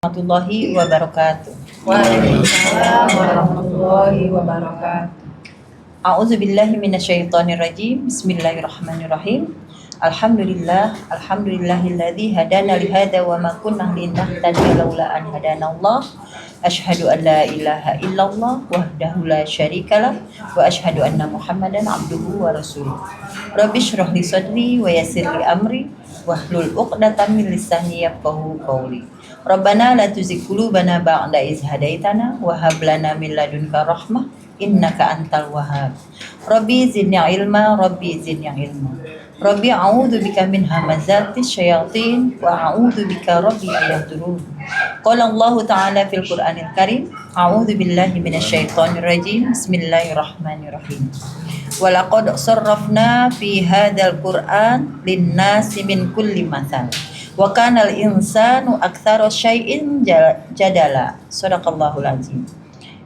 Warahmatullahi wabarakatuh. Waalaikumsalam warahmatullahi wabarakatuh. A'udzubillahi minasyaitonirrajim. Bismillahirrahmanirrahim. Alhamdulillahilladzi hadana li hadza wa ma kunna linahtadiya laula an hadanallah. Asyhadu an la ilaha illallah wahdahu la syarikalah wa asyhadu anna Muhammadan abduhu wa rasuluh. Rabbi shrah li sadri wa yassir li amri wahlul 'uqdatam min lisani yafqahu qawli. Rabbana la tuzigh qulubana ba'da idh hadaitana wa hab lana min ladunka rahmah innaka antal wahhab. Rabbi zidni ilma, Rabbi zidni ilma. Rabbi a'udzu bika min hamazatis syayatin wa a'udzu bika rabbi ayahdurun. Qala Allah Ta'ala fil Qur'anil Karim, a'udzu billahi minasyaitonir rajim. Bismillahirrahmanirrahim. Walaqad sarrafna fi hadzal Qur'an lin-nasi min kulli mathal. Wa kanal insanu aktsara syai'in jadala. Shadaqallahul azim.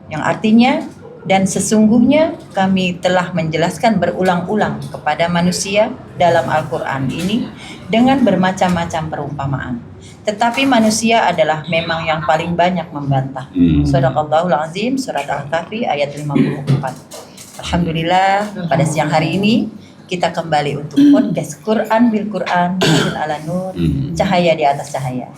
Yang artinya, dan sesungguhnya kami telah menjelaskan berulang-ulang kepada manusia dalam Al-Quran ini dengan bermacam-macam perumpamaan. Tetapi manusia adalah memang yang paling banyak membantah. Shadaqallahul azim, surat Al-Kahfi ayat 54. Alhamdulillah, pada siang hari ini kita kembali untuk podcast Quran bil Quran, Nur ala Nur, cahaya di atas cahaya.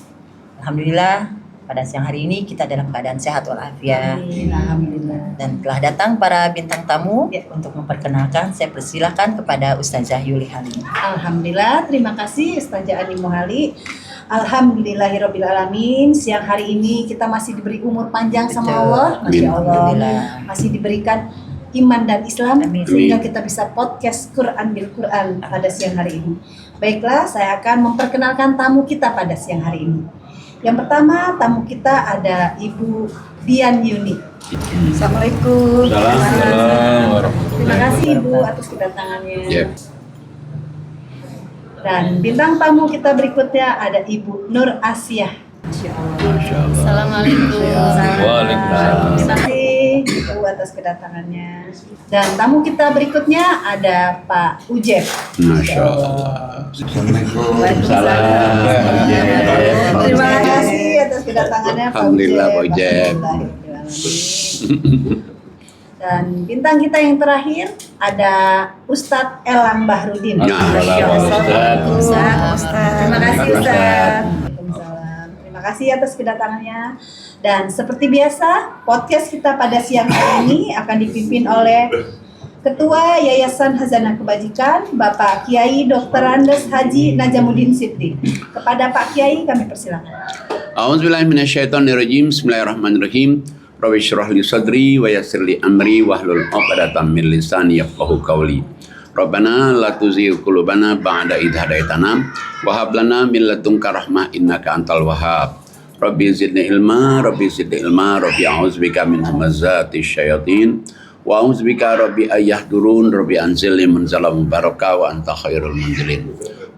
Alhamdulillah, pada siang hari ini kita dalam keadaan sehat walafiat. Alhamdulillah. Dan telah datang para bintang tamu untuk memperkenalkan. Saya persilahkan kepada Ustazah Yuli Halim. Alhamdulillah, terima kasih Ustazah Ani Muhali. Alhamdulillahirrabbilalamin. Siang hari ini kita masih diberi umur panjang sama Allah. Masya Allah. Masih diberikan iman dan Islam. Amin. Sehingga kita bisa podcast Quran bil Quran pada siang hari ini. Baiklah, saya akan memperkenalkan tamu kita pada siang hari ini. Yang pertama, tamu kita ada Ibu Dian Yuni. Assalamualaikum. Assalamualaikum. Terima kasih Ibu atas kedatangannya. Yep. Dan bintang tamu kita berikutnya ada Ibu Nur Asyah. Masya Allah. Assalamualaikum. Waalaikumsalam. Terima kasih Ibu atas kedatangannya. Dan tamu kita berikutnya ada Pak Ujeb. Masya Allah. Waalaikumsalam. Terima kasih atas kedatangannya Pak Alhamdulillah, Pak Ujeb. Dan bintang kita yang terakhir ada Ustadz Elang Bahrudin. Assalamualaikum, Ustadz. Terima kasih Ustadz. Waalaikumsalam. Terima kasih atas kedatangannya. Dan seperti biasa, podcast kita pada siang hari ini akan dipimpin oleh Ketua Yayasan Hazanah Kebajikan, Bapak Kiai Dr. Andes Haji Najamuddin Siddiq. Kepada Pak Kiai kami persilakan. A'udzubillahi minasyaitonirrajim. Bismillahirrahmanirrahim. Rabbi shrah li sadri wa yassir li amri wahlul 'uqdatam min lisani yafqahu qawli. Rabbana la tuzigh qulubana ba'da idh hadaitana wa hab lana min ladunka rahmah innaka antal wahhab. Rabbi zidni ilma, Rabbi zidni ilma, Rabbi a'udzubika min hamazatis syayatin wa a'udzubika Rabbi ayahdurun, Rabbi anzilni munzalan mubarakah wa anta khairul munzilin.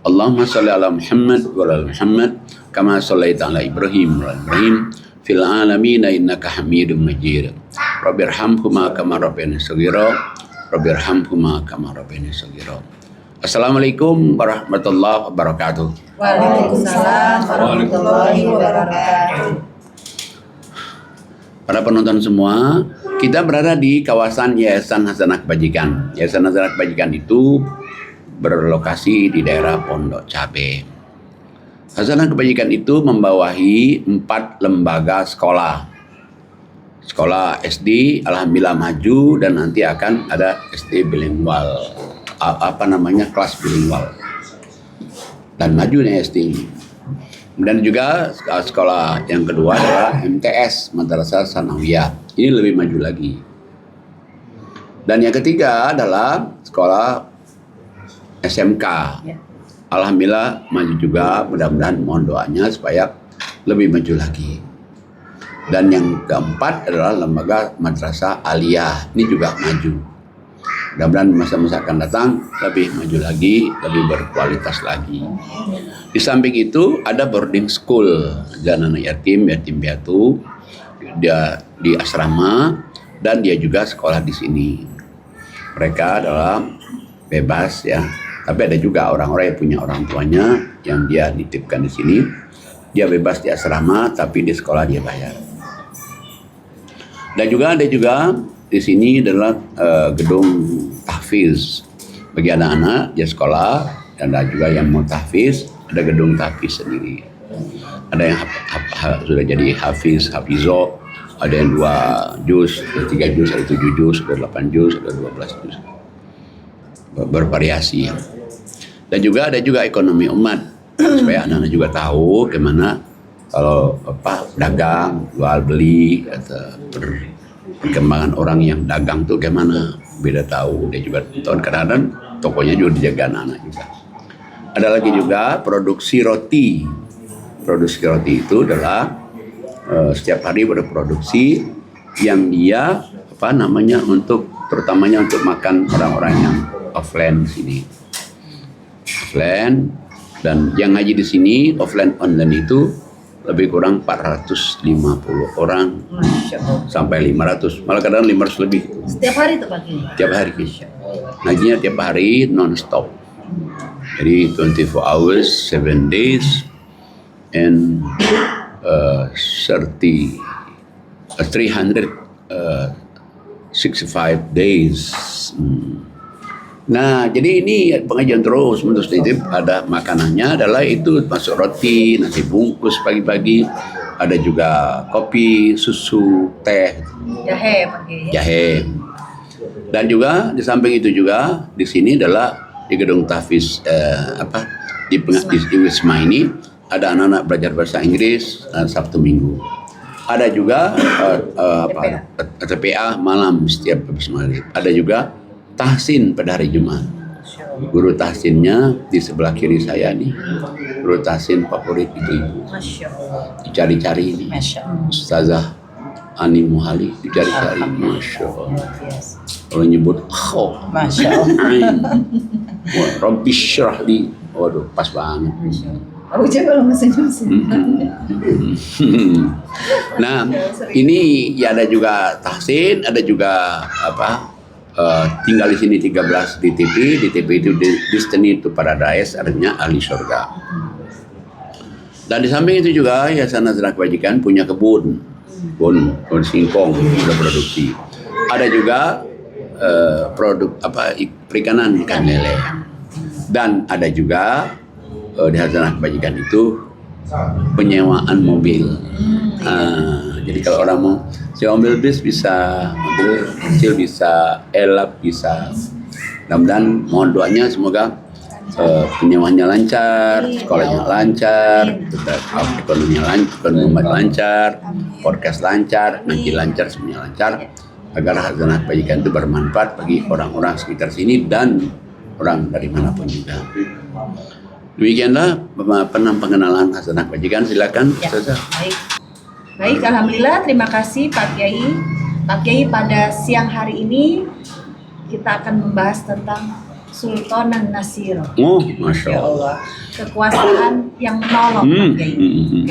Allahumma shalli ala Muhammad wa ala Muhammad kama shallaita ala Ibrahim wa ala Ibrahim fil alamin innaka Hamidum Majid. Rabbirhamhuma kama rabbayani shaghira, Rabbirhamhuma kama rabbayani shaghira. Assalamualaikum warahmatullahi wabarakatuh. Waalaikumsalam warahmatullahi wabarakatuh. Para penonton semua, kita berada di kawasan Yayasan Hazanah Kebajikan. Yayasan Hazanah Kebajikan itu berlokasi di daerah Pondok Cabe. Hazanah Kebajikan itu membawahi 4 lembaga sekolah. Sekolah SD, alhamdulillah maju, dan nanti akan ada SD bilingual. Kelas bilingual. Dan maju nih SD. Dan juga sekolah yang kedua adalah MTS, Madrasah Sanawiyah. Ini lebih maju lagi. Dan yang ketiga adalah sekolah SMK. Alhamdulillah maju juga, mudah-mudahan mohon doanya supaya lebih maju lagi. Dan yang keempat adalah lembaga Madrasah Aliyah. Ini juga maju. Mudah-mudahan masa-masa akan datang lebih maju lagi, lebih berkualitas lagi. Di samping itu ada boarding school, anak yatim piatu. Dia di asrama dan dia juga sekolah di sini. Mereka adalah bebas ya, tapi ada juga orang-orang yang punya orang tuanya yang dia nitipkan di sini. dia bebas di asrama, tapi di sekolah dia bayar. Dan juga ada juga di sini adalah gedung tahfiz bagi anak-anak di sekolah, dan ada juga yang mau tahfiz, ada gedung tahfiz sendiri. Ada yang sudah jadi hafizo, ada yang 2 juz, ada 3 juz, ada 7 juz, ada 8 juz, ada 12 juz. Bervariasi. Dan juga ada juga ekonomi umat, supaya anak-anak juga tahu gimana kalau dagang, jual beli, atau perkembangan orang yang dagang tuh gimana, beda tahu. Dia juga tahun kadang-kadang tokonya juga dijaga anak-anak juga. Ada lagi juga produksi roti. Produksi roti itu adalah setiap hari berproduksi yang dia untuk terutamanya untuk makan orang-orang yang offline di sini. Offline, dan yang ngaji di sini offline online itu lebih kurang 450 orang sampai 500, malah kadang 500 lebih. Setiap hari tuh Pak Kiai? Tiap hari. Ngajinya tiap hari non-stop. Jadi 24 hours, 7 days, and 365 days. Nah, jadi ini pengajian terus menerus. Ada makanannya adalah itu masuk roti, nasi bungkus pagi-pagi, ada juga kopi, susu, teh, Jahe Pak Kiai. jahe. Dan juga di samping itu juga di sini adalah di gedung tahfiz di Wisma ini ada anak-anak belajar bahasa Inggris Sabtu Minggu. Ada juga TPA malam setiap habis maghrib. Ada juga tahsin pada hari Jumat. Guru tahsinnya di sebelah kiri saya nih. Guru tahsin favorit ibu-ibu. Masya Allah. Dicari-cari ini. Masya Allah. Ustazah Ani Muhali dicari-cari. Masya Allah. Kalau nyebut Masya Allah. Wah, Rabbi syrah li. Waduh, pas banget. Aku coba lo mesin-mesin. Nah, ini ya ada juga tahsin, ada juga tinggal di sini 13 di TP itu Destiny to Paradise, artinya ahli surga. Dan di samping itu juga Yayasan Hazanah Kebajikan punya kebun singkong sudah produksi. Ada juga produk perikanan ikan lele. Dan ada juga di Hazanah Kebajikan itu penyewaan mobil. Jadi kalau orang mau sewa mobil bis bisa, mobil kecil bisa, elap bisa. Mudah-mudahan mohon doanya semoga penyewaannya lancar, sekolahnya lancar, ekonomi lancar, forecast lancar, nanti lancar, semuanya lancar, agar Hazanah Kebajikan itu bermanfaat bagi orang-orang sekitar sini dan orang dari manapun juga. Demikianlah pengenalan Hazanah Kebajikan. Silakan, Ustazah. Baik, alhamdulillah, terima kasih Pak Kiai. Pak Kiai, pada siang hari ini kita akan membahas tentang Sultanan Nasir. Oh, Masya Allah. Kekuasaan yang menolong, Pak Kiai.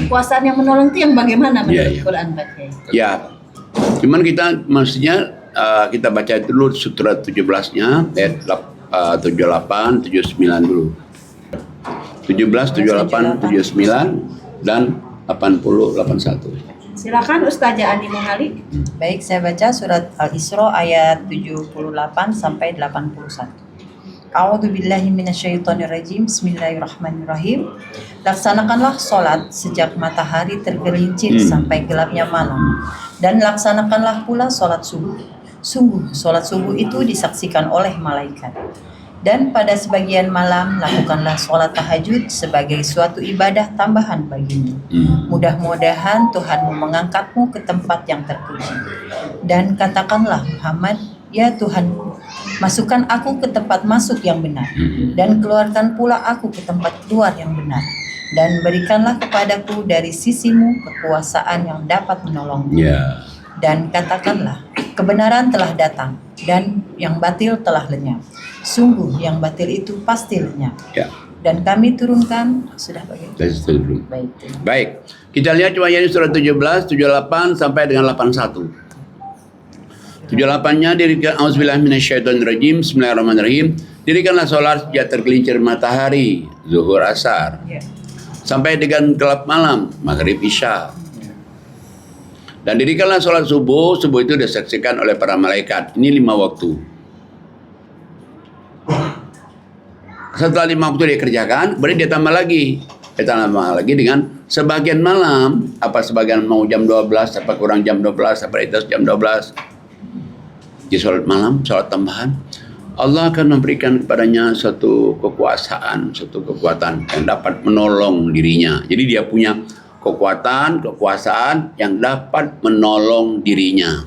Kekuasaan yang menolong itu yang bagaimana menurut Quran, Pak Kiai? Ya, cuman kita maksudnya kita baca dulu sutra 17-nya, ayat 78, 79 dulu. 17, 78, 79, dan 80, 81. Silakan Ustazah Ani Muhali. Baik, saya baca surat Al-Isra ayat 78 sampai 81. A'udzubillahi minasyaitonirrajim. Bismillahirrahmanirrahim. Laksanakanlah sholat sejak matahari tergelincir sampai gelapnya malam, dan laksanakanlah pula sholat subuh. Sungguh sholat subuh itu disaksikan oleh malaikat. Dan pada sebagian malam lakukanlah sholat tahajud sebagai suatu ibadah tambahan bagimu. Mudah-mudahan Tuhanmu mengangkatmu ke tempat yang terpuji. Dan katakanlah Muhammad, ya Tuhanku, masukkan aku ke tempat masuk yang benar, dan keluarkan pula aku ke tempat keluar yang benar. Dan berikanlah kepadaku dari sisimu kekuasaan yang dapat menolongmu. Dan katakanlah, kebenaran telah datang, dan yang batil telah lenyap. Sungguh yang batil itu pasti lenyap. Dan kami turunkan, sudah bagaimana? Baik, kita lihat coba ini surat 17, 78 sampai dengan 81. 78-nya dirikan auzubillahi minasyaitonirrajim. Bismillahirrahmanirrahim. Dirikanlah sholat sejak tergelincir matahari, zuhur asar. sampai dengan gelap malam, maghrib isya. Dan dirikanlah sholat subuh. Subuh itu disaksikan oleh para malaikat. Ini 5 waktu. Setelah 5 waktu dia kerjakan, kemudian dia tambah lagi. Dia tambah lagi dengan sebagian malam. Apa sebagian mau jam 12, apa kurang jam 12, apa itu jam 12. Di sholat malam, sholat tambahan. Allah akan memberikan kepadanya suatu kekuasaan, suatu kekuatan yang dapat menolong dirinya. Jadi dia punya kekuasaan yang dapat menolong dirinya.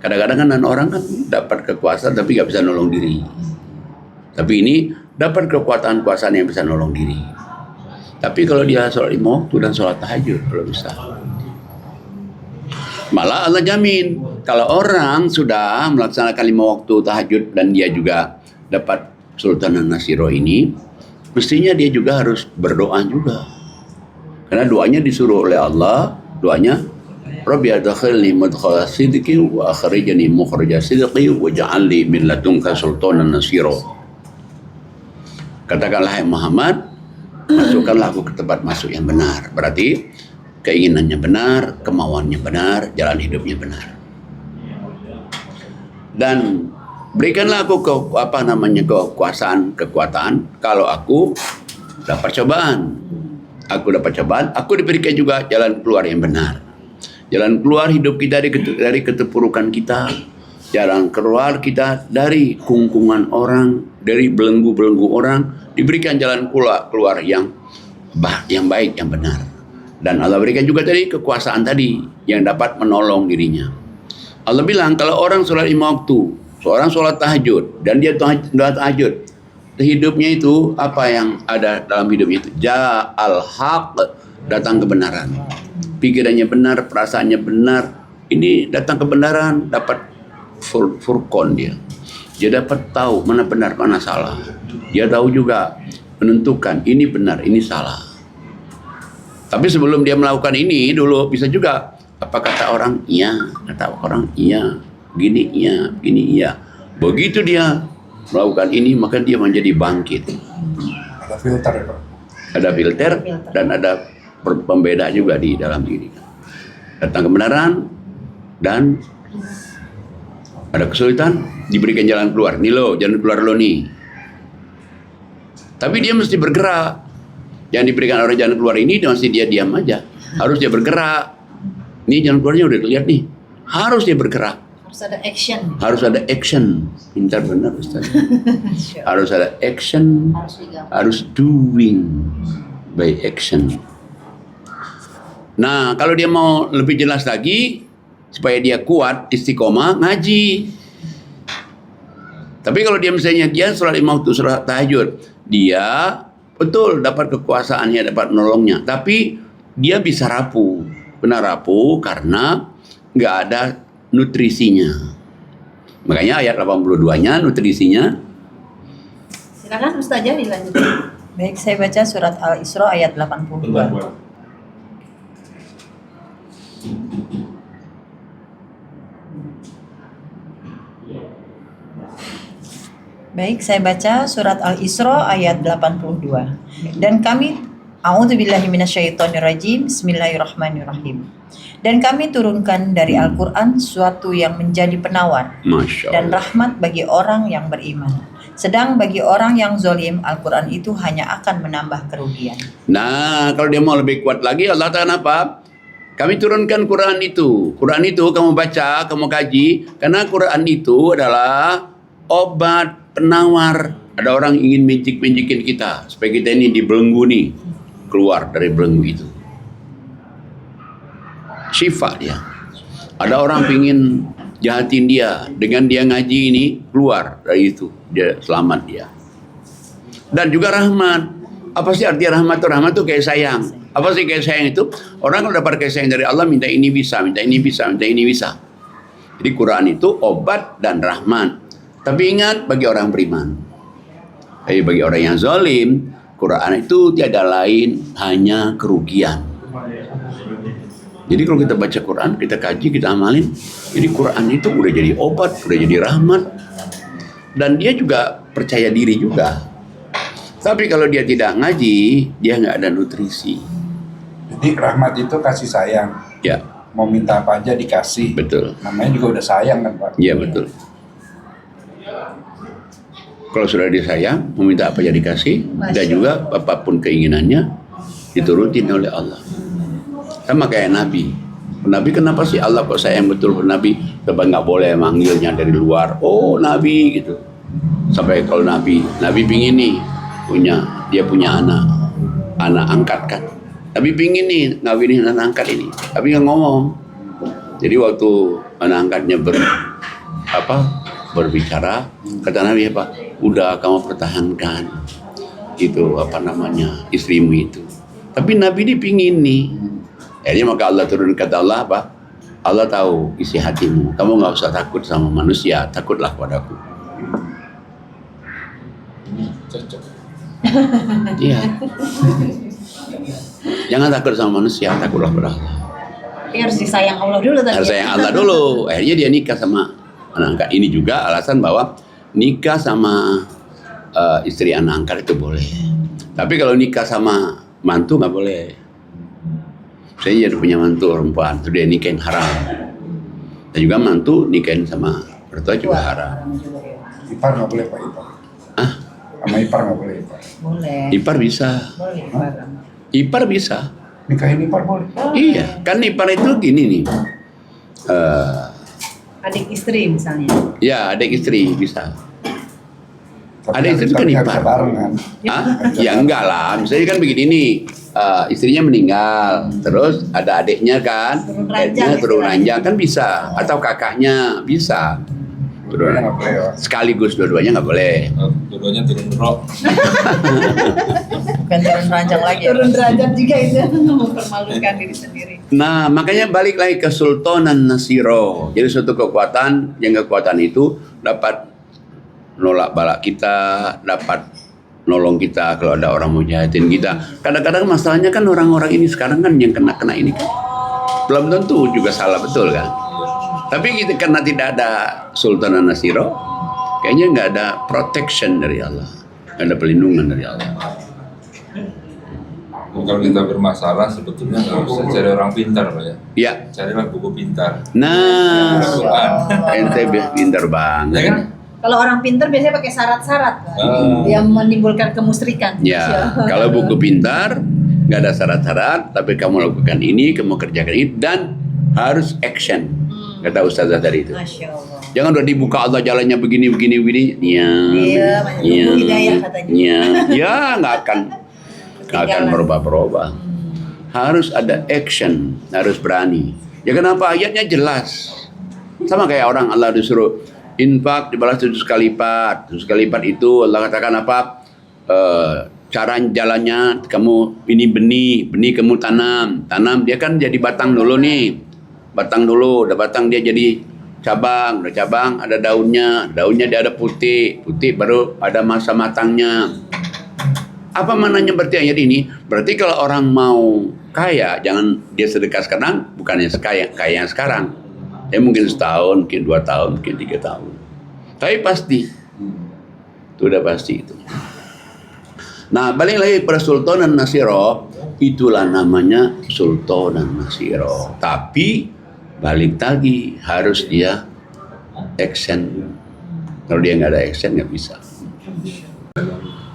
Kadang-kadang kan orang kan dapat kekuasaan tapi nggak bisa nolong diri. Tapi ini dapat kekuasaan yang bisa nolong diri. Tapi kalau dia sholat 5 waktu dan sholat tahajud, kalau bisa. Malah Allah jamin, kalau orang sudah melaksanakan 5 waktu tahajud dan dia juga dapat Sultan An-Nasiro ini, mestinya dia juga harus berdoa juga. Karena doanya disuruh oleh Allah, doanya Rabbi adkhilni mudkhala sidqi wa akhrijni mukhrija sidqi waj'alni min ladunka sultanan nasira. Katakanlah hai Muhammad, masukkanlah aku ke tempat masuk yang benar. Berarti keinginannya benar, kemauannya benar, jalan hidupnya benar. Dan berikanlah aku kekuatan kalau aku dapat cobaan. Aku diberikan juga jalan keluar yang benar. Jalan keluar hidup kita dari keterpurukan kita. Jalan keluar kita dari kungkungan orang, dari belenggu-belenggu orang, diberikan jalan keluar yang baik, yang benar. Dan Allah berikan juga tadi kekuasaan tadi yang dapat menolong dirinya. Allah bilang kalau orang sholat 5 waktu, seorang sholat tahajud, dan dia tahajud, hidupnya itu apa yang ada dalam hidupnya itu? Ja'al haq, datang kebenaran. Pikirannya benar, perasaannya benar. Ini datang kebenaran, dapat furqon dia. Dia dapat tahu mana benar, mana salah. Dia tahu juga menentukan ini benar, ini salah. Tapi sebelum dia melakukan ini dulu bisa juga apa kata orang iya, kata orang iya, gini iya. Begitu dia melakukan ini maka dia menjadi bangkit. Ada filter ya Pak? Ada filter dan ada pembeda juga di dalam diri. Datang kebenaran dan ada kesulitan diberikan jalan keluar. Nih lo, jalan keluar lo nih. Tapi dia mesti bergerak. Yang diberikan orang jalan keluar ini masih dia diam aja. Harus dia bergerak. Nih jalan keluarnya udah dilihat nih. Harus dia bergerak. Harus ada action. Harus ada action. Pintar benar Ustaz. Harus ada action. Harus doing by action. Nah, kalau dia mau lebih jelas lagi supaya dia kuat istiqomah ngaji. Tapi kalau dia misalnya dia sholat 5 waktu sholat tahajud, dia betul dapat kekuasaannya, dapat menolongnya, tapi dia bisa rapuh. Benar rapuh karena nggak ada nutrisinya. Makanya ayat 82-nya nutrisinya. Silakan Ustazah dilanjutkan. Baik, saya baca surat Al-Isra ayat 82. Baik, saya baca surat Al-Isra ayat 82. Dan kami a'udzubillahi minasyaitonirrajim. Bismillahirrahmanirrahim. Dan kami turunkan dari Al-Qur'an suatu yang menjadi penawar Masya dan Allah. rahmat bagi orang yang beriman. Sedang bagi orang yang zalim, Al-Qur'an itu hanya akan menambah kerugian. Nah, kalau dia mau lebih kuat lagi, Allah Ta'ala apa? Kami turunkan Quran itu. Quran itu kamu baca, kamu kaji. Karena Quran itu adalah obat penawar. Ada orang ingin menjikin kita supaya kita ini dibelenggu nih, keluar dari belenggu itu. Syifa dia. Ada orang pingin jahatin dia, dengan dia ngaji ini keluar dari itu, dia selamat dia. Dan juga rahmat. Apa sih arti rahmat? Rahmat itu kayak sayang. Apa sih kayak sayang itu? Orang kalau dapat kayak sayang dari Allah, minta ini bisa, minta ini bisa, minta ini bisa. Jadi Quran itu obat dan rahmat. Tapi ingat bagi orang beriman. Tapi bagi orang yang zalim, Quran itu tiada lain hanya kerugian. Jadi kalau kita baca Quran, kita kaji, kita amalin, jadi Quran itu udah jadi obat, udah jadi rahmat. Dan dia juga percaya diri juga. Tapi kalau dia tidak ngaji, dia nggak ada nutrisi. Jadi rahmat itu kasih sayang. Ya, Mau minta apa aja dikasih. betul. Namanya juga udah sayang kan Pak? Iya, betul. Kalau sudah disayang, meminta apa aja dikasih, dan juga apapun keinginannya diturutin oleh Allah. Sama kayak Nabi. Nabi kenapa sih Allah kok sayang betul ke Nabi? Sebab nggak boleh manggilnya dari luar. Oh Nabi gitu. Sampai kalau Nabi pingin nih dia punya anak angkat kan. Nabi pingin nih ngawinin anak angkat ini. Tapi nggak ngomong. Jadi waktu anak angkatnya berbicara, kata Nabi apa? Udah kamu pertahankan itu istrimu itu. Tapi Nabi ini pingin nih. Akhirnya maka Allah turun, kata Allah apa? Allah tahu isi hatimu. Kamu nggak usah takut sama manusia, takutlah padaku. Cocok. Iya. Jangan takut sama manusia, takutlah pada Allah. Harus disayang Allah dulu tadi. Harus sayang Allah dulu. Akhirnya dia nikah sama anak angkat. Ini juga alasan bahwa nikah sama istri anak angkat itu boleh. Tapi kalau nikah sama mantu nggak boleh. Saya jadi punya mantu perempuan, itu dia nikahin haram. Dan juga mantu nikahin sama mertua juga haram. Ipar nggak boleh Pak, ipar. Hah? Sama ipar nggak boleh ipar. Boleh. Ipar bisa. Boleh, Pak. Ipar bisa. Nikahin ipar boleh. Iya, kan ipar itu gini nih. Adik istri misalnya. Ya, adik istri bisa. Tapi Ada istri kan nggak ipar. bisa barengan. Hah? Ya enggak lah. Misalnya kan begini nih. Istrinya meninggal, terus ada adiknya kan, Turun adiknya ranjang turun istilahnya. ranjang kan bisa, atau kakaknya bisa. Dua-duanya nggak boleh Pak. Sekaligus dua-duanya nggak boleh. Dua-duanya turun rok. Bukan turun ranjang lagi. Turun derajat juga itu mempermalukan diri sendiri. Nah, makanya balik lagi ke Sultanan Nasiro. Jadi suatu kekuatan, yang kekuatan itu dapat nolak balak kita, dapat nolong kita kalau ada orang mau jahatin kita. Kadang-kadang masalahnya kan orang-orang ini sekarang kan yang kena ini kan belum tentu juga salah betul kan. Tapi kita karena tidak ada Sultanan Nasiro, kayaknya nggak ada protection dari Allah, nggak ada pelindungan dari Allah. Kalau kita bermasalah sebetulnya nggak usah cari orang pintar Pak ya. Ya, Carilah buku pintar. nah, Al-Quran. ente pintar Ya banget. kan? Kalau orang pintar biasanya pakai syarat-syarat yang menimbulkan kemusyrikan. Ya, kalau buku pintar nggak ada syarat-syarat, tapi kamu lakukan ini, kamu kerjakan ini, dan harus action. Kata ustazah tadi itu. Masya Allah. Jangan udah dibuka Allah jalannya begini. Iya, banyak hidayah katanya. Ya, nggak akan berubah. Harus ada action, harus berani. Ya kenapa ayatnya jelas. Sama kayak orang Allah disuruh infak dibalas 7 kali lipat. 7 kali lipat itu Allah katakan apa? Cara jalannya kamu ini benih kamu tanam dia kan jadi batang dulu nih. Batang dulu, udah batang dia jadi cabang, udah cabang ada daunnya dia ada putih baru ada masa matangnya. Apa mananya berarti ayat ini? Berarti kalau orang mau kaya, jangan dia sedekah sekarang, bukannya kaya yang sekarang. Ya mungkin setahun, mungkin 2 tahun, mungkin 3 tahun. Tapi pasti. Itu udah pasti itu. Nah, balik lagi pada Sultanan Nasiro, itulah namanya Sultanan Nasiro. Tapi balik lagi harus dia action. Kalau dia nggak ada action nggak bisa.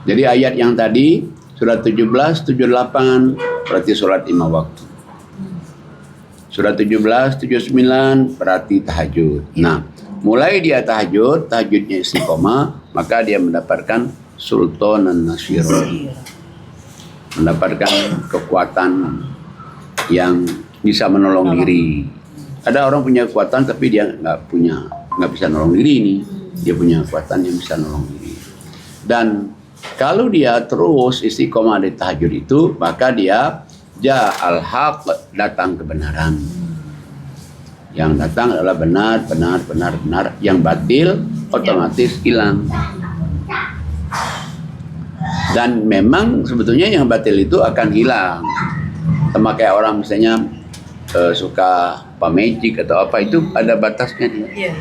Jadi ayat yang tadi surat 17, 78 berarti surat 5 waktu. Surat 17, 79 berarti tahajud. Nah, mulai dia tahajudnya istiqomah, maka dia mendapatkan Sultanan Nasiro. Mendapatkan kekuatan yang bisa menolong diri. Ada orang punya kekuatan tapi dia nggak bisa nolong diri ini. Dia punya kekuatan yang bisa nolong diri. Dan kalau dia terus istiqomah di tahajud itu, maka dia al-haq, datang kebenaran. Yang datang adalah benar. Yang batil otomatis hilang. Dan memang sebetulnya yang batil itu akan hilang. Sama kayak orang misalnya suka magic atau apa, itu ada batasnya dia. Iya.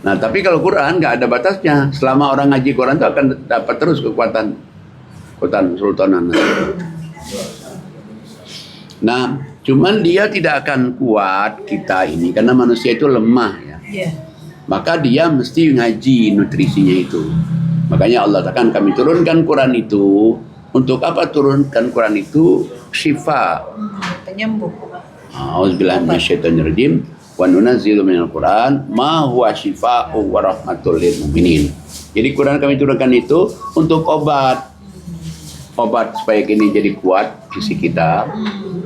Nah, tapi kalau Quran nggak ada batasnya. Selama orang ngaji Quran itu akan dapat terus kekuatan sultanan. Nah, cuman dia tidak akan kuat kita ini karena manusia itu lemah ya. Iya. Maka dia mesti ngaji nutrisinya itu. Makanya Allah katakan kami turunkan Quran itu. Untuk apa turunkan Quran itu? Syifa. Penyembuh. A'udzubillahi minasyaitonirrajim. Wa nunazzilu minal Quran ma huwa syifaa'u wa rahmatul lil mu'minin. Jadi Quran kami turunkan itu untuk obat. Obat supaya ini jadi kuat fisik kita.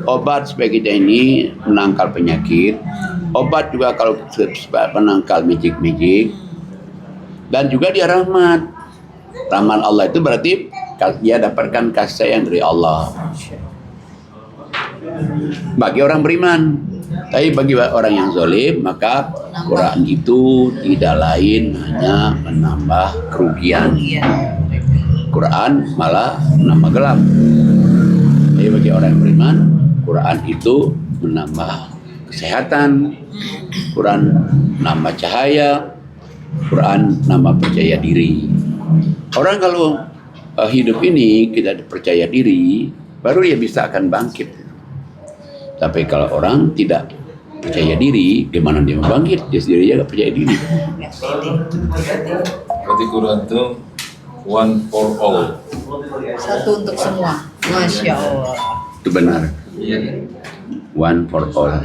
Obat supaya kita ini menangkal penyakit. Obat juga kalau penangkal magic. Dan juga dia rahmat. Rahmat Allah itu berarti dia dapatkan kasih sayang dari Allah. Bagi orang beriman. Tapi bagi orang yang zalim, maka Quran itu tidak lain hanya menambah kerugian. Quran malah menambah gelap. Tapi bagi orang yang beriman, Quran itu menambah kesehatan, Quran menambah cahaya, Quran menambah percaya diri. Orang kalau hidup ini kita percaya diri, baru dia bisa akan bangkit. Tapi kalau orang tidak percaya diri, gimana dia mau bangkit? Dia sendiri aja gak percaya diri. Berarti Quran itu one for all. Satu untuk semua. Masya Allah. Itu benar. Iya. One for all.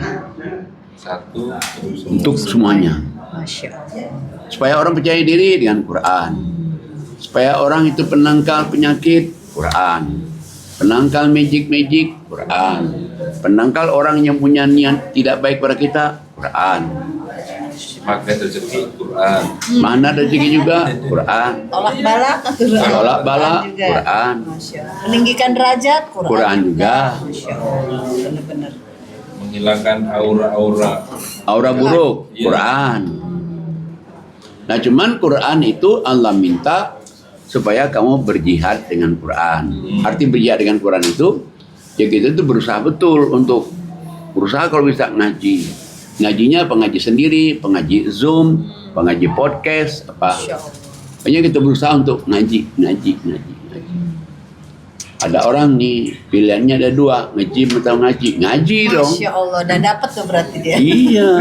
Satu Untuk semuanya. Masya Allah. Supaya orang percaya diri dengan Quran. Supaya orang itu penangkal penyakit, Quran. Penangkal magic, Quran. Penangkal orang yang punya niat tidak baik pada kita, Quran. magnet rezeki Quran. Mana rezeki juga, Quran. Tolak balak, Tolak balak, juga. Quran. Masya Allah. Meninggikan derajat, Quran juga. Masya Allah, benar-benar. Menghilangkan aura-aura. Aura buruk, Iya. Quran. Nah cuman Quran itu Allah minta supaya kamu berjihad dengan Quran. Arti berjihad dengan Quran itu, ya kita itu berusaha betul untuk berusaha kalau bisa ngaji. Ngajinya pengaji sendiri, pengaji Zoom, pengaji podcast, apa. Pokoknya kita berusaha untuk ngaji. Ada orang nih pilihannya ada dua, nge-gym atau ngaji dong. Masya Allah, dan dapat tuh berarti dia. Iya.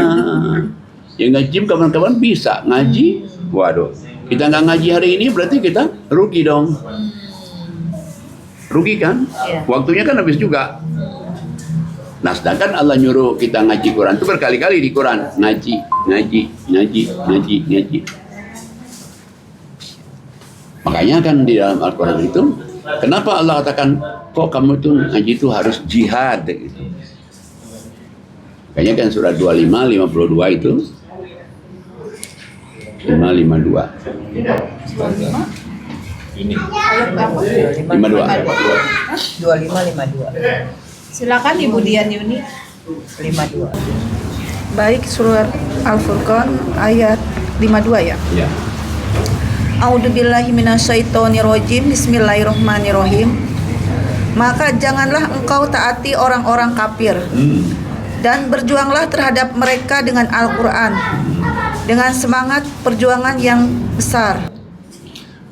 Yang nge-gym kawan-kawan bisa ngaji. Waduh, kita nggak ngaji hari ini berarti kita rugi dong. Rugi kan? Iya. Waktunya kan habis juga. Nah, sedangkan Allah nyuruh kita ngaji Quran itu berkali-kali di Quran. Ngaji. Makanya kan di dalam Al-Quran itu, kenapa Allah katakan, kok kamu itu ngaji itu harus jihad gitu. Makanya kan surat 25, 52 itu 552. Ini 52. 2552. Silakan Ibu Dian Yuni. 52. Baik, surat Al-Furqan ayat 52 ya. Ya. A'udzubillahi minasyaitonirrajim. Bismillahirrahmanirrahim. Maka janganlah engkau taati orang-orang kafir dan berjuanglah terhadap mereka dengan Al-Quran dengan semangat perjuangan yang besar.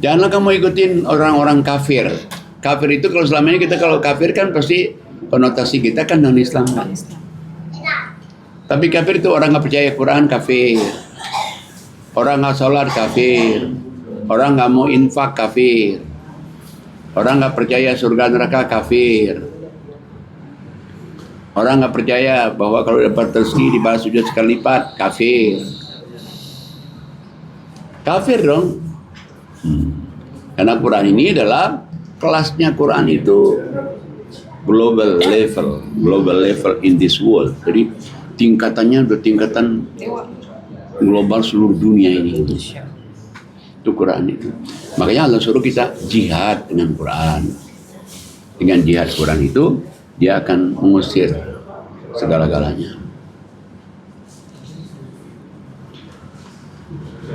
Janganlah kamu ikutin orang-orang kafir. Kafir itu kalau selama ini kita kalau kafir kan pasti konotasi kita kan non-Islam. Tapi kafir itu orang nggak percaya Quran kafir. Orang nggak sholat kafir. Orang nggak mau infak kafir. Orang nggak percaya surga neraka kafir. Orang nggak percaya bahwa kalau dapat rezeki dibalas 7 kali lipat kafir. Kafir dong. Karena Quran ini adalah kelasnya Quran itu global level in this world. Jadi tingkatannya udah tingkatan global seluruh dunia ini. Itu Quran itu. Makanya Allah suruh kita jihad dengan Quran. Dengan jihad Quran itu dia akan mengusir segala-galanya.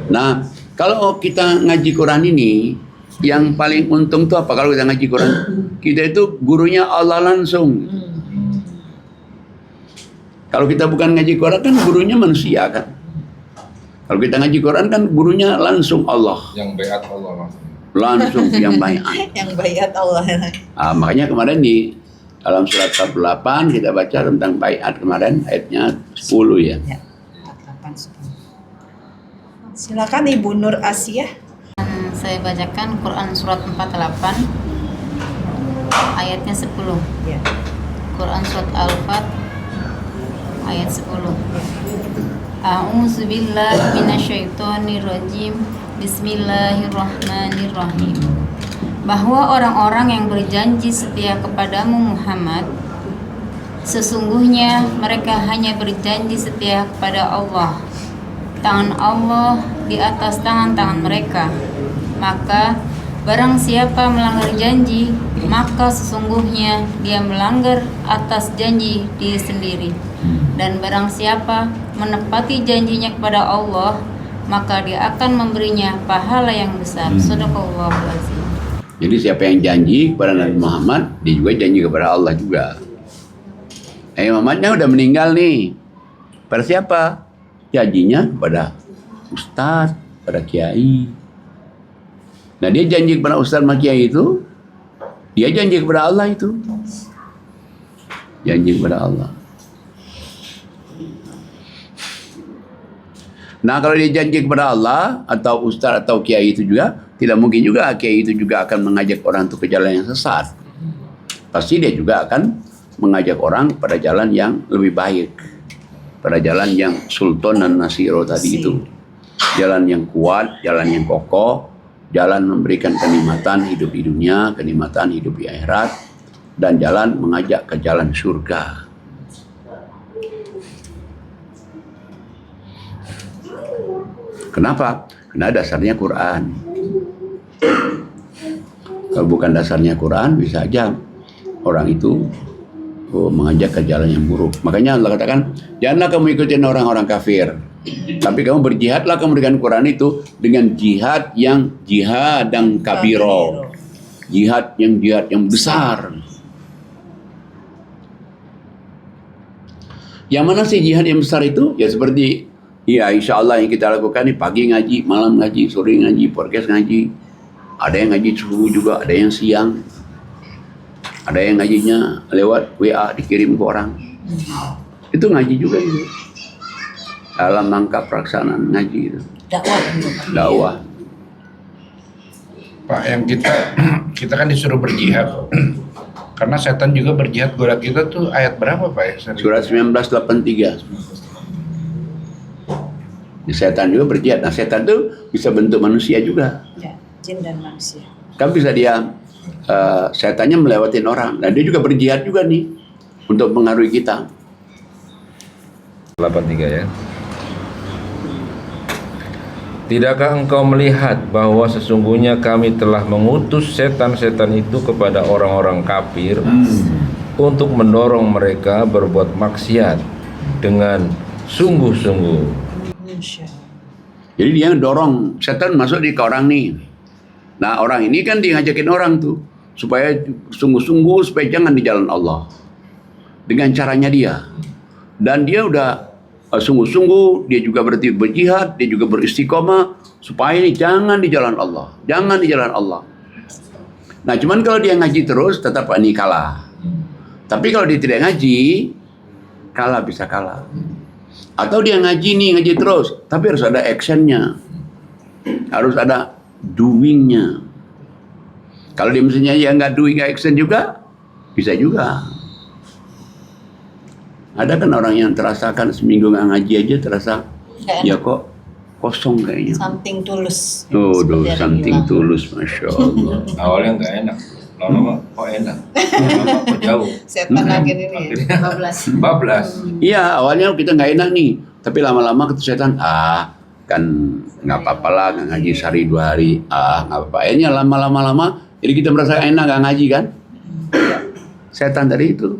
Nah, kalau kita ngaji Quran ini, yang paling untung tuh apa kalau kita ngaji Quran? Kita itu gurunya Allah langsung. Kalau kita bukan ngaji Quran kan gurunya manusia kan. Kalau kita ngaji Quran kan gurunya langsung Allah, Yang beat Allah maksudnya. langsung yang banyak. Yang bayat Allah. Makanya kemarin di dalam surat 48 kita baca tentang baiat kemarin ayatnya 10 ya. Ya. 48. Silakan Ibu Nur Asia. Saya bacakan Quran surat 48 ayatnya 10. Ya. Quran surat Al-Fat ayat 10. A'udzubillahi minasyaitonirrajim. Bismillahirrahmanirrahim. Bahwa orang-orang yang berjanji setia kepadamu Muhammad, sesungguhnya mereka hanya berjanji setia kepada Allah. Tangan Allah di atas tangan-tangan mereka. Maka barang siapa melanggar janji, maka sesungguhnya dia melanggar atas janji diri sendiri. Dan barang siapa menepati janjinya kepada Allah, maka dia akan memberinya pahala yang besar. Shadaqallahul azim. Jadi siapa yang janji kepada Nabi Muhammad, dia juga janji kepada Allah juga. Muhammadnya udah meninggal nih. Pada siapa? Janjinya kepada ustadz, pada kiai. Nah dia janji kepada ustadz sama kiai itu, dia janji kepada Allah itu. Janji kepada Allah. Nah kalau dia janji kepada Allah atau ustadz atau kiai itu juga, tidak mungkin juga kiai itu juga akan mengajak orang itu ke jalan yang sesat. Pasti dia juga akan mengajak orang pada jalan yang lebih baik, pada jalan yang sultan dan nasiro tadi itu, jalan yang kuat, jalan yang kokoh, jalan memberikan kenikmatan hidup di dunia, kenikmatan hidup di akhirat, dan jalan mengajak ke jalan surga. Kenapa? Karena dasarnya Quran. Kalau bukan dasarnya Quran, bisa aja orang itu mengajak ke jalan yang buruk. Makanya Allah katakan, janganlah kamu ikutin orang-orang kafir, tapi kamu berjihadlah, kamu dengan Quran itu dengan jihad yang kabiro, jihad yang besar. Yang mana sih jihad yang besar itu? Ya seperti ya insya Allah yang kita lakukan ini, pagi ngaji, malam ngaji, sore ngaji, podcast ngaji. Ada yang ngaji subuh juga, ada yang siang. Ada yang ngajinya lewat WA dikirim ke orang. Itu ngaji juga itu. Dalam rangka pelaksanaan ngaji itu. Dakwah. Pak, yang kita kan disuruh berjihad. Karena setan juga berjihad goda kita tuh ayat berapa Pak ya? Surat 1983. Setan juga berjihad. Nah setan itu bisa bentuk manusia juga. Ya, jin dan manusia. Kan bisa dia setannya melewatin orang. Dan dia juga berjihad juga nih untuk mengaruhi kita. 83 ya. Tidakkah engkau melihat bahwa sesungguhnya kami telah mengutus setan-setan itu kepada orang-orang kafir untuk mendorong mereka berbuat maksiat dengan sungguh-sungguh. Jadi dia dorong setan masuk di ke orang nih. Nah orang ini kan dia ngajakin orang tuh supaya sungguh-sungguh supaya jangan di jalan Allah dengan caranya dia. Dan dia udah sungguh-sungguh, dia juga berarti berjihad, dia juga beristiqomah supaya ini jangan di jalan Allah, jangan di jalan Allah. Nah cuman kalau dia ngaji terus tetap ini kalah. Tapi kalau dia tidak ngaji, kalah bisa kalah. Atau dia ngaji nih, ngaji terus, tapi harus ada actionnya, harus ada doingnya. Kalau dia misalnya ya nggak doing, nggak action juga, bisa juga. Ada kan orang yang terasakan seminggu nggak ngaji aja terasa ya kok kosong kayaknya. Something tulus. Something tulus, masya Allah. Awalnya nggak enak, lama-lama kok enak, lama kok jauh. Setan lagi ini. Bablas. Iya, awalnya kita nggak enak nih, tapi lama-lama ketemu setan, kan nggak apa-apa lah, nggak ngaji sehari 2 hari, nggak apa-apa. Akhirnya lama-lama, jadi kita merasa enak nggak ngaji kan? Setan tadi itu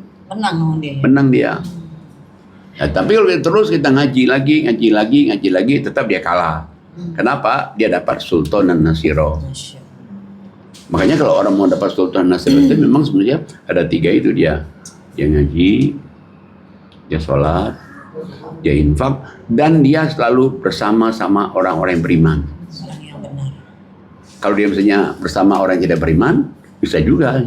menang dia. Nah, tapi kalau terus kita ngaji lagi, tetap dia kalah. Kenapa? Dia dapat sultan dan nasiro. Makanya kalau orang mau dapat sultan dan nasiro itu memang sebenarnya ada 3 itu dia. Dia ngaji, dia sholat, Dia infak dan dia selalu bersama-sama orang-orang yang beriman. Orang yang benar. Kalau dia misalnya bersama orang yang tidak beriman, bisa juga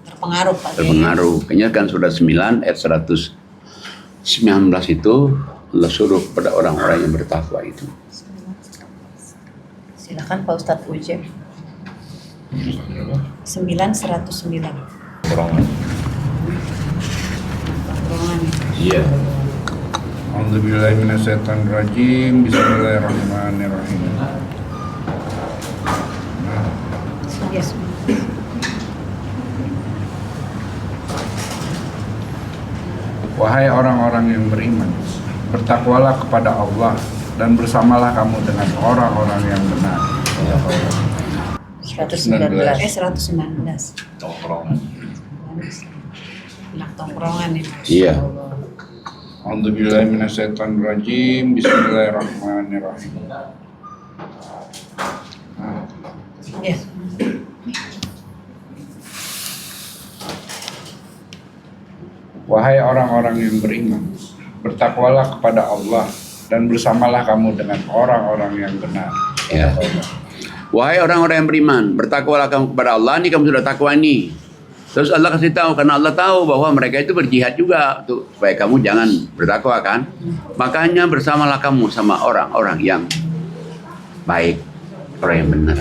Terpengaruh Pak. terpengaruh. Kayaknya kan sudah 9 ayat 119 itu Allah suruh kepada orang-orang yang bertakwa itu. Silakan Pak Ustadz uji. 9:109. Kurang. Tongkrongan. Iya. A'udzubillahiminasyaitonirrajim. Bismillahirrahmanirrahim. Yes. Wahai orang-orang yang beriman, bertakwalah kepada Allah dan bersamalah kamu dengan orang-orang yang benar. 119. 119. Tongkrongan. Anak tongkrongan ini. Iya. A'udzubillahiminasyaitonirrajim. Bismillahirrahmanirrahim. Yes. Wahai orang-orang yang beriman, bertakwalah kepada Allah dan bersamalah kamu dengan orang-orang yang benar. Ya. Wahai orang-orang yang beriman, bertakwalah kamu kepada Allah. Ini kamu sudah takwa ini. Terus Allah kasih tahu, karena Allah tahu bahwa mereka itu berjihad juga tuh, supaya kamu jangan bertakwa kan. Makanya bersamalah kamu sama orang-orang yang baik, orang yang benar.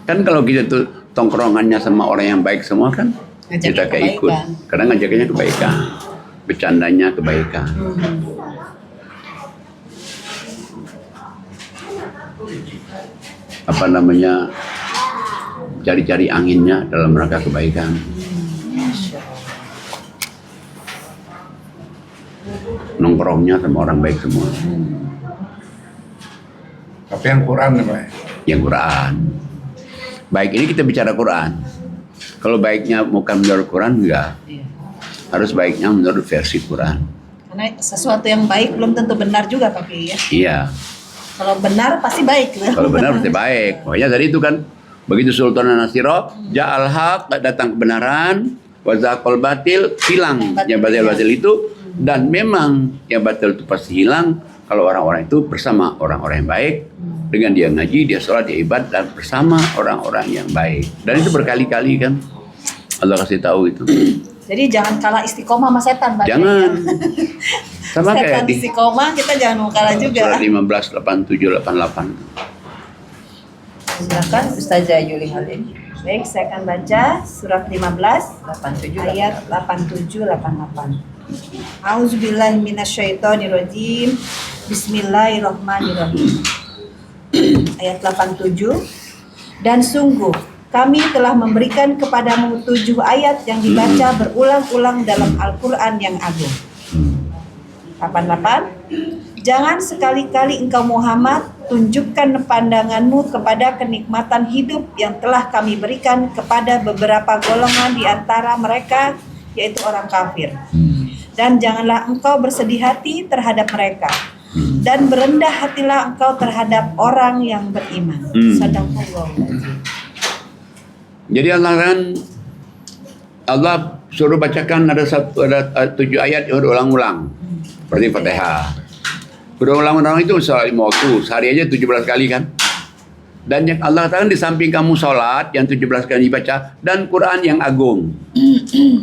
Kan kalau kita tuh tongkrongannya sama orang yang baik semua kan, Ngajakin kita kayak ikut. kebaikan. Kadang ngajakinnya kebaikan, bercandanya kebaikan. Apa namanya, cari-cari anginnya dalam rangka kebaikan. Nongkrongnya sama orang baik semua. Tapi yang Quran ya Pak. Yang Quran. Baik, ini kita bicara Quran. Kalau baiknya bukan menurut Quran, enggak. Iya. Harus baiknya menurut versi Quran. Karena sesuatu yang baik belum tentu benar juga Pak Kiai ya. Iya. Kalau benar pasti baik. Kalau benar pasti baik. Pokoknya tadi itu kan, begitu Sultan Nasiro, ja'al haq, datang kebenaran, wa zaqal batil, hilang. Yang batil-batil itu, dan memang yang batil itu pasti hilang kalau orang-orang itu bersama orang-orang yang baik. Dengan dia ngaji, dia sholat, dia ibadah, dan bersama orang-orang yang baik. Dan itu berkali-kali kan Allah kasih tahu itu. Jadi jangan kalah istiqomah sama setan Pak. Jangan. Sama Setan kayak di istiqomah kita jangan mau kalah juga. surat 15, 87, 88. Silakan Ustazah Yuli Halim. Baik, saya akan baca surat 15 87 ayat 87-88. Auzubillahi minasyaitonirrajim. Bismillahirrahmanirrahim. Ayat 87. Dan sungguh kami telah memberikan kepadamu 7 ayat yang dibaca berulang-ulang dalam Al-Quran yang agung. 88. Jangan sekali-kali engkau Muhammad tunjukkan pandanganmu kepada kenikmatan hidup yang telah kami berikan kepada beberapa golongan di antara mereka, yaitu orang kafir. Dan janganlah engkau bersedih hati terhadap mereka. Dan berendah hatilah engkau terhadap orang yang beriman. Sadaqallahu. Jadi Allah suruh bacakan ada 7 ayat yang berulang-ulang. Seperti Fatihah. Berulang-ulang itu sholat 5 waktu, sehari aja 17 kali kan. Dan yang Allah katakan di samping kamu sholat yang 17 kali dibaca, dan Quran yang agung.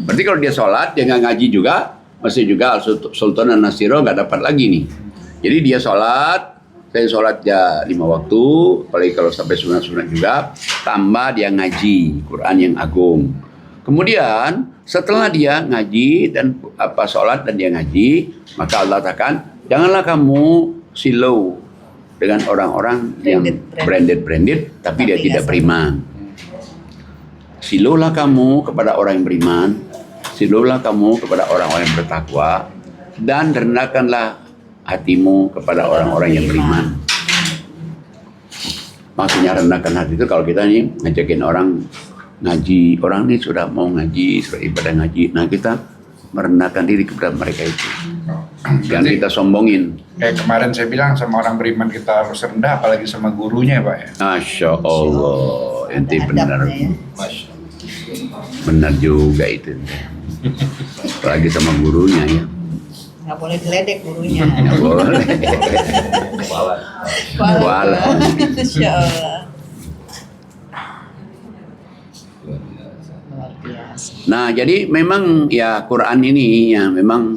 Berarti kalau dia sholat, dia nggak ngaji juga, masih juga Sultan Nasiro nggak dapat lagi nih. Jadi dia sholat, saya sholat ya 5 waktu, apalagi kalau sampai sunat-sunat juga, tambah dia ngaji Quran yang agung. Kemudian setelah dia ngaji dan sholat dan dia ngaji, maka Allah katakan, janganlah kamu silau dengan orang-orang yang branded, tapi dia tidak beriman. Silaulah kamu kepada orang yang beriman, silaulah kamu kepada orang-orang yang bertakwa, dan rendahkanlah hatimu kepada orang-orang yang beriman. Maksudnya rendahkan hati itu kalau kita nih ngajakin orang ngaji, orang ini sudah mau ngaji, sudah ibadah ngaji, nah kita merendahkan diri kepada mereka itu. Jangan kita sombongin. Kayak kemarin saya bilang sama orang beriman kita harus rendah, apalagi sama gurunya Pak ya. Masya Allah, ente benar, Masya. benar juga itu. Apalagi sama gurunya ya. nggak boleh diledek gurunya. Nggak boleh. Kualat. Kualat. Insya Allah. Luar biasa. Nah, jadi memang ya Quran ini ya memang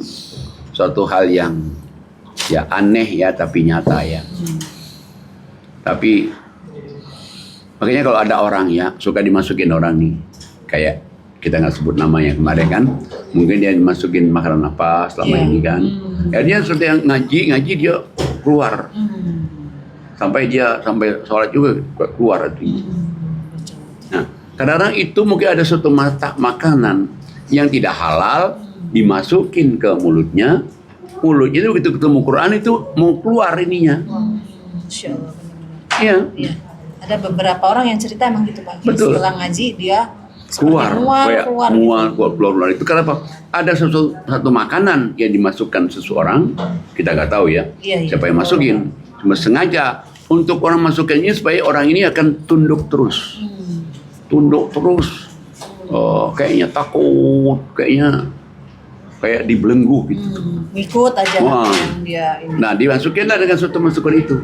suatu hal yang ya aneh ya tapi nyata ya. Tapi makanya kalau ada orang ya suka dimasukin orang nih kayak kita nggak sebut namanya kemarin kan, mungkin dia dimasukin makanan apa selama ini kan. Ya dia sudah ngaji dia keluar. Sampai sholat juga keluar itu. Nah, kadang-kadang itu mungkin ada suatu makanan yang tidak halal dimasukin ke mulutnya itu begitu ketemu Quran itu mau keluar ininya. Insya Allah. Iya. Iya. Ada beberapa orang yang cerita emang gitu Pak. Betul. Setelah ngaji dia Keluar keluar. Itu kenapa? Ada satu makanan yang dimasukkan seseorang, kita nggak tahu ya, Iya. siapa yang masukin. Cuma sengaja untuk orang masukinnya supaya orang ini akan tunduk terus. Oh, kayaknya takut, kayak dibelenggu gitu. Ngikut aja Wah. yang dia ini. Nah, dimasukinlah dengan suatu masukan itu.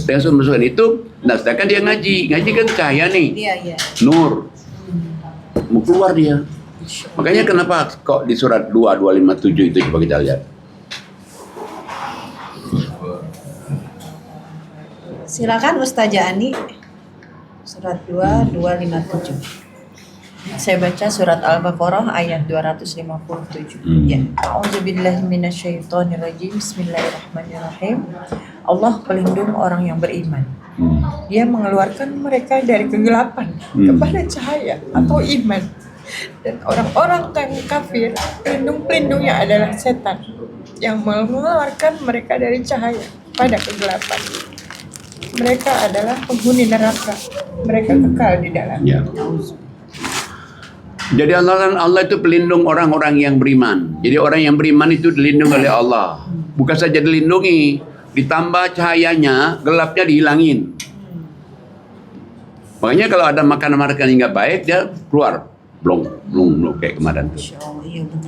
Dengan suatu masukan itu, nah sedangkan dia ngaji kan cahaya nih, Iya. nur. Mau keluar dia. Makanya kenapa kok di surat 257 itu coba kita lihat. Silakan Ustazah Ani. Surat 257. Saya baca surat Al-Baqarah ayat 257. Ya. A'udzubillahi minasyaitonirrajim. Bismillahirrahmanirrahim. Allah pelindung orang yang beriman. Dia mengeluarkan mereka dari kegelapan kepada cahaya atau iman. Dan orang-orang yang kafir, pelindung-pelindungnya adalah setan yang mengeluarkan mereka dari cahaya pada kegelapan. Mereka adalah penghuni neraka. Mereka kekal di dalamnya. Ya. Jadi Allah itu pelindung orang-orang yang beriman. Jadi orang yang beriman itu dilindungi oleh Allah. Bukan saja dilindungi, ditambah cahayanya, gelapnya dihilangin. Makanya kalau ada makanan-makanan yang nggak baik, dia keluar. Blong kayak kemarin tuh.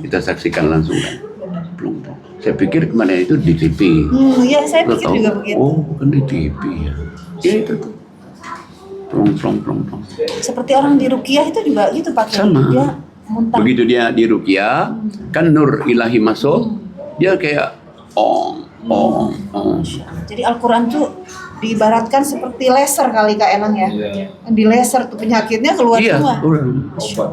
Kita saksikan langsung kan. Blong. Saya pikir kemarin itu di TV. Iya, saya Lo pikir tahu? juga begitu. Oh, bukan di TV ya. Ya itu tuh. Plong. Seperti orang di ruqyah itu juga gitu Pak. Sama. Dia muntah. Begitu dia di ruqyah, kan nur ilahi masuk, dia kayak ong. Jadi Al-Quran tuh diibaratkan seperti laser kali Kak Enang ya. Iya. Di laser tuh penyakitnya keluar Iya, semua. Obat.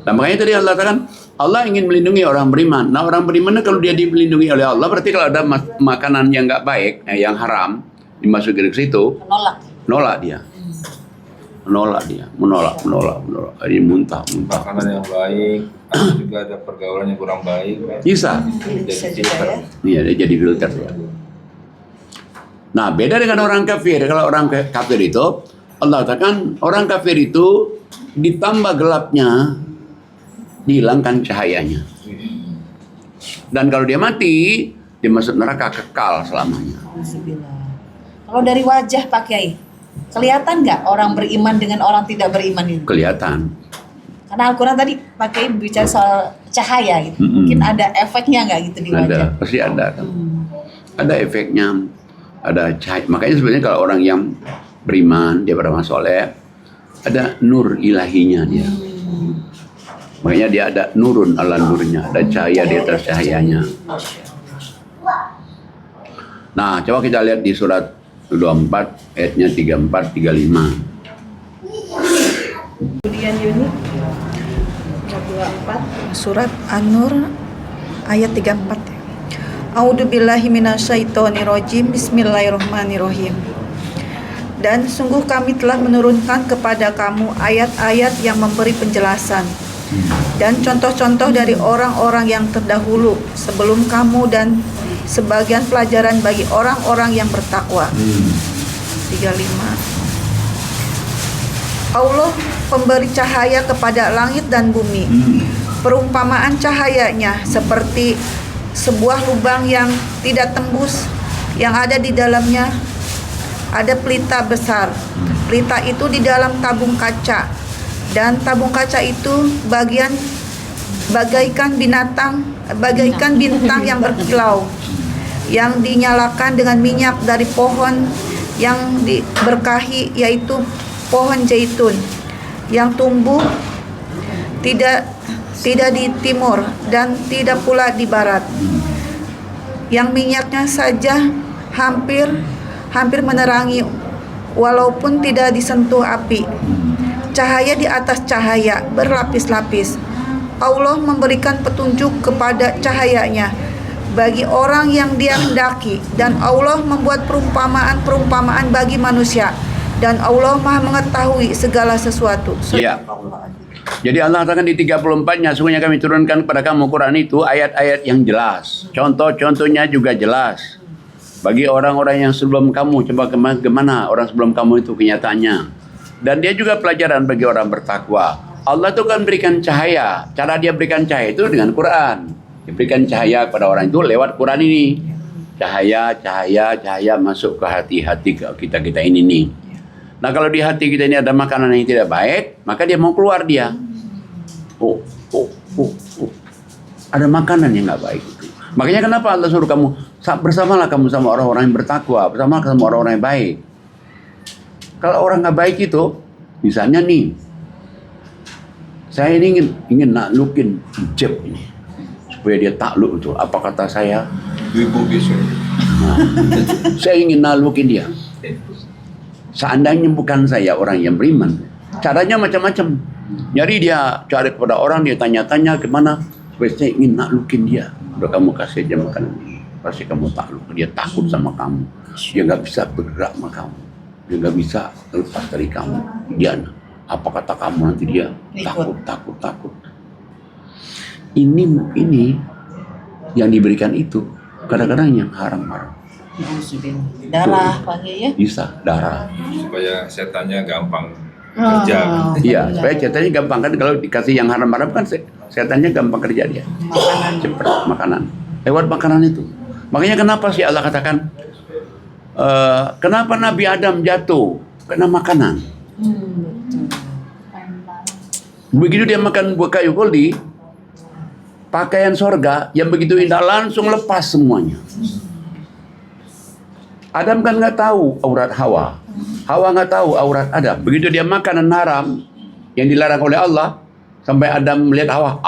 Nah makanya tadi Allah katakan Allah ingin melindungi orang beriman. Nah orang beriman kalau dia dilindungi oleh Allah, berarti kalau ada makanan yang nggak baik, yang haram dimasukin ke situ, Menolak. menolak dia, menolak. Ini muntah. Makanan yang baik, ada juga ada pergaulan yang kurang baik. Bisa. Bisa Jadi juga ya. Iya, dia jadi filter ya. Nah, beda dengan orang kafir. Kalau orang kafir itu, Allah katakan orang kafir itu ditambah gelapnya, dihilangkan cahayanya. Dan kalau dia mati, dia masuk neraka kekal selamanya. Kalau dari wajah Pak Kiai, kelihatan nggak orang beriman dengan orang tidak beriman ini? Kelihatan. Karena Al-Quran tadi Pak Kiai bicara soal cahaya gitu. Mungkin ada efeknya nggak gitu di wajah? Ada, pasti ada. Ada efeknya, ada cahaya. Makanya sebenarnya kalau orang yang beriman, dia beramal soleh, ada nur ilahinya dia. Makanya dia ada nurun ala nurnya, ada cahaya di atas cahayanya. Nah, coba kita lihat di surat 24 ayatnya 34 35. Kemudian Yuni 24 surat An-Nur ayat 34. A'udzubillahi minasyaitonirrajim. Bismillahirrahmanirrahim. Dan sungguh kami telah menurunkan kepada kamu ayat-ayat yang memberi penjelasan dan contoh-contoh dari orang-orang yang terdahulu sebelum kamu dan sebagian pelajaran bagi orang-orang yang bertakwa. 35. Allah pemberi cahaya kepada langit dan bumi. Perumpamaan cahayanya seperti sebuah lubang yang tidak tembus, yang ada di dalamnya ada pelita besar. Pelita itu di dalam tabung kaca, dan tabung kaca itu bagaikan bintang yang berkilau, yang dinyalakan dengan minyak dari pohon yang diberkahi, yaitu pohon zaitun yang tumbuh tidak di timur dan tidak pula di barat, yang minyaknya saja hampir menerangi walaupun tidak disentuh api. Cahaya di atas cahaya berlapis-lapis. Allah memberikan petunjuk kepada cahayanya bagi orang yang Dia hendaki, dan Allah membuat perumpamaan bagi manusia, dan Allah Maha mengetahui segala sesuatu. Iya. Jadi Allah katakan di 34-nya, sungguhnya kami turunkan kepada kamu Quran itu ayat-ayat yang jelas. Contoh-contohnya juga jelas. Bagi orang-orang yang sebelum kamu, coba kemana orang sebelum kamu itu kenyataannya. Dan dia juga pelajaran bagi orang bertakwa. Allah itu kan berikan cahaya. Cara dia berikan cahaya itu dengan Quran. Dia berikan cahaya kepada orang itu lewat Quran ini. Cahaya masuk ke hati-hati kita ini nih. Nah kalau di hati kita ini ada makanan yang tidak baik, maka dia mau keluar dia. Ada makanan yang nggak baik itu. Makanya kenapa Allah suruh kamu bersamalah kamu sama orang-orang yang bertakwa, bersama sama orang-orang yang baik. Kalau orang nggak baik itu, misalnya nih, saya ini ingin naklukin Jeb ini, supaya dia takluk itu. Apa kata saya? Ibu besok. Nah, saya ingin naklukin dia. Seandainya bukan saya orang yang beriman, caranya macam-macam. Nyari dia, cari kepada orang, dia tanya-tanya kemana, supaya saya ingin naklukin dia. Udah kamu kasih aja makanan ini, pasti kamu takluk. Dia takut sama kamu, dia nggak bisa bergerak sama kamu, dia nggak bisa lepas dari kamu. Dia, apa kata kamu nanti dia takut. Ini yang diberikan itu kadang-kadang yang haram-haram. Darah pakai ya. Bisa darah. Supaya setannya gampang kerja. Iya, supaya setannya gampang kan, kalau dikasih yang haram-haram kan setannya gampang kerja dia. Cepat makanan. Lewat makanan itu. Makanya kenapa sih Allah katakan kenapa Nabi Adam jatuh? Karena makanan. Begitu dia makan buah kayu koldi, pakaian sorga yang begitu indah langsung lepas semuanya. Adam kan nggak tahu aurat Hawa. Hawa nggak tahu aurat Adam. Begitu dia makanan haram yang dilarang oleh Allah, sampai Adam melihat Hawa,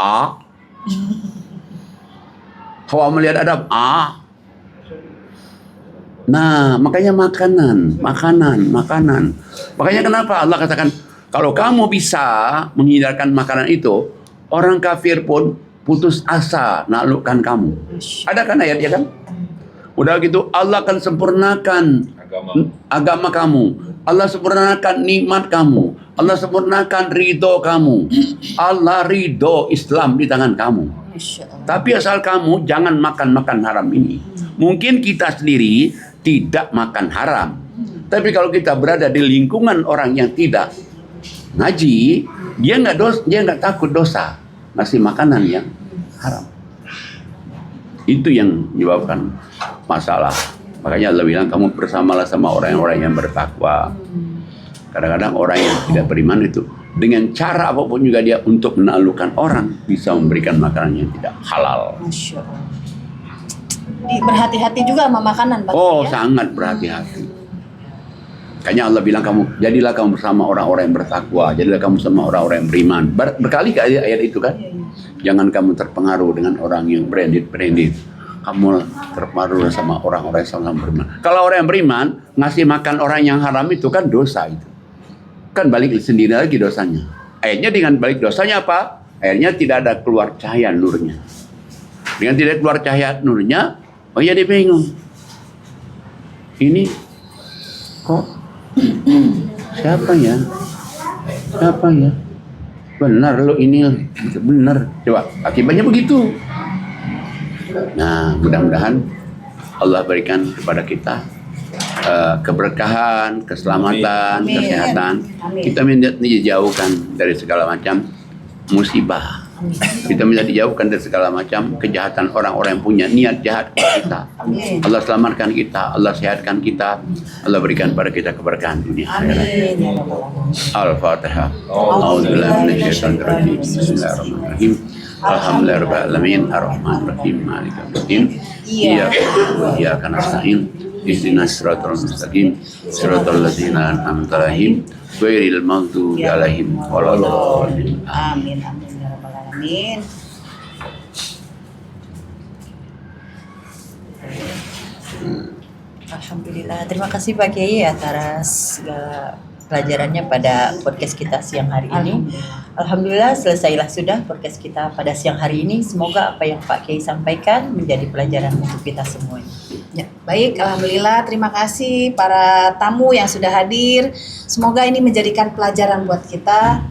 Hawa melihat Adam, Nah, makanya makanan. Makanya kenapa Allah katakan, kalau kamu bisa menghindarkan makanan itu, orang kafir pun putus asa naklukkan kamu. Ada kan ayatnya kan? Udah gitu Allah akan sempurnakan agama kamu. Allah sempurnakan nikmat kamu. Allah sempurnakan ridho kamu. Allah ridho Islam di tangan kamu. Tapi asal kamu jangan makan haram ini. Mungkin kita sendiri tidak makan haram. Tapi kalau kita berada di lingkungan orang yang tidak ngaji, dia nggak takut dosa ngasih makanan yang haram. Itu yang menyebabkan masalah. Makanya Allah bilang kamu bersamalah sama orang-orang yang bertakwa. Kadang-kadang orang yang tidak beriman itu dengan cara apapun juga dia untuk menaklukkan orang bisa memberikan makanan yang tidak halal. Masya Allah. Berhati-hati juga sama makanan, Pak. Oh, ya? sangat berhati-hati. Makanya Allah bilang jadilah kamu bersama orang-orang yang bertakwa, jadilah kamu sama orang-orang yang beriman. Berkali-kali ayat itu kan. Jangan kamu terpengaruh dengan orang yang branded. Kamu terpengaruh sama orang-orang yang sama-sama beriman. Kalau orang yang beriman ngasih makan orang yang haram itu kan dosa itu. Kan balik sendiri lagi dosanya. Akhirnya dengan balik dosanya apa? Akhirnya tidak ada keluar cahaya nurnya. Dengan tidak keluar cahaya nurnya, oh ya dia bingung. Ini kok siapa ya? Benar lo ini, benar. Coba akibatnya begitu. Nah, mudah-mudahan Allah berikan kepada kita keberkahan, keselamatan, kesehatan. Kita minta dijauhkan dari segala macam musibah. Kita minta dijauhkan dari segala macam kejahatan orang-orang yang punya niat jahat kepada kita. Allah selamatkan kita, Allah sehatkan kita, Allah berikan pada kita keberkahan dunia akhirat. Al-Fatihah. A'udzubillahi minasyaitonir rajim. Bismillahirrahmanirrahim. Alhamdulillahirabbil alamin. Arrahmanirrahim. Maliki yaumiddin. Iyyaka na'budu wa iyyaka nasta'in. Ihdinas siratal mustaqim. Siratal ladzina an'amta 'alaihim ghairil maghdubi 'alaihim waladdallin. Amin amin ya rabbal alamin. Alhamdulillah, terima kasih Pak Kiai atas segala pelajarannya pada podcast kita siang hari ini. Alhamdulillah selesailah sudah podcast kita pada siang hari ini. Semoga apa yang Pak Kiai sampaikan menjadi pelajaran untuk kita semuanya. Ya, baik, alhamdulillah. Terima kasih para tamu yang sudah hadir. Semoga ini menjadikan pelajaran buat kita.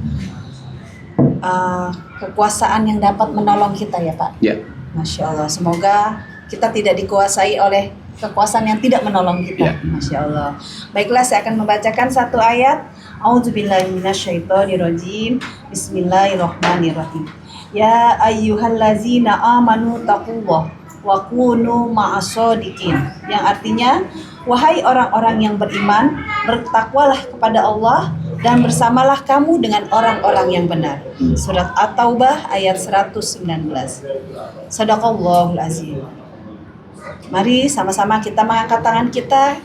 Kekuasaan yang dapat menolong kita ya Pak. Ya. Masya Allah. Semoga kita tidak dikuasai oleh kekuasaan yang tidak menolong kita. Ya. Masya Allah. Baiklah, saya akan membacakan satu ayat. A'udzubillahi minasyaitonirrajim. Bismillahirrahmanirrahim. Ya ayyuhallazina amanu taqullah wa kunu ma'as-shodiqin. Yang artinya, wahai orang-orang yang beriman, bertakwalah kepada Allah dan bersamalah kamu dengan orang-orang yang benar. Surat At-Taubah ayat 119. Shadaqallahul azim. Mari sama-sama kita mengangkat tangan kita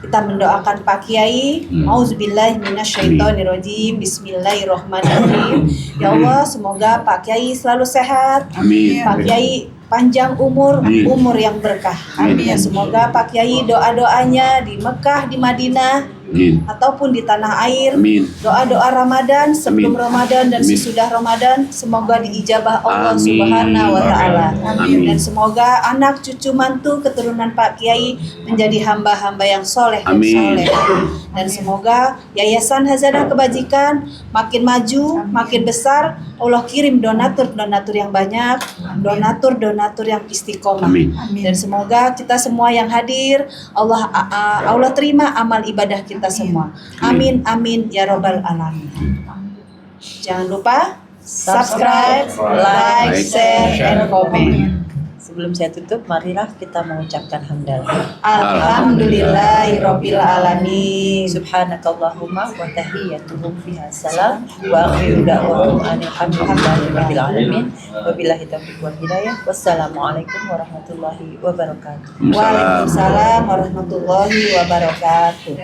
mendoakan Pak Kiai. Auzubillahi minasyaitonirrajim. Bismillahirrahmanirrahim. Ya Allah, semoga Pak Kiai selalu sehat. Amin. Pak Kiai panjang umur, umur yang berkah. Amin. Semoga Pak Kiai doa-doanya di Mekah, di Madinah, ataupun di tanah air, doa-doa Ramadan, sebelum Ramadan dan sesudah Ramadan, semoga diijabah Allah Subhanahu wa Ta'ala. Dan semoga anak, cucu, mantu, keturunan Pak Kiai menjadi hamba-hamba yang soleh dan soleh. Dan semoga Yayasan Hazanah Kebajikan makin maju, makin besar. Allah kirim donatur-donatur yang banyak, donatur-donatur yang istiqomah. Dan semoga kita semua yang hadir, Allah terima amal ibadah kita semua. Amin amin ya robbal alamin. Jangan lupa subscribe, like, share, and comment. Sebelum saya tutup, marilah kita mengucapkan hamdalah. Alhamdulillahirabbil alamin. Subhanakallahumma wa tahiyyatuhum fiha salam wa akhiru da'wahum alhamdulillahirabbil alamin. Wabillahi taufiq wal hidayah. Wassalamualaikum warahmatullahi wabarakatuh. Waalaikumsalam warahmatullahi wabarakatuh.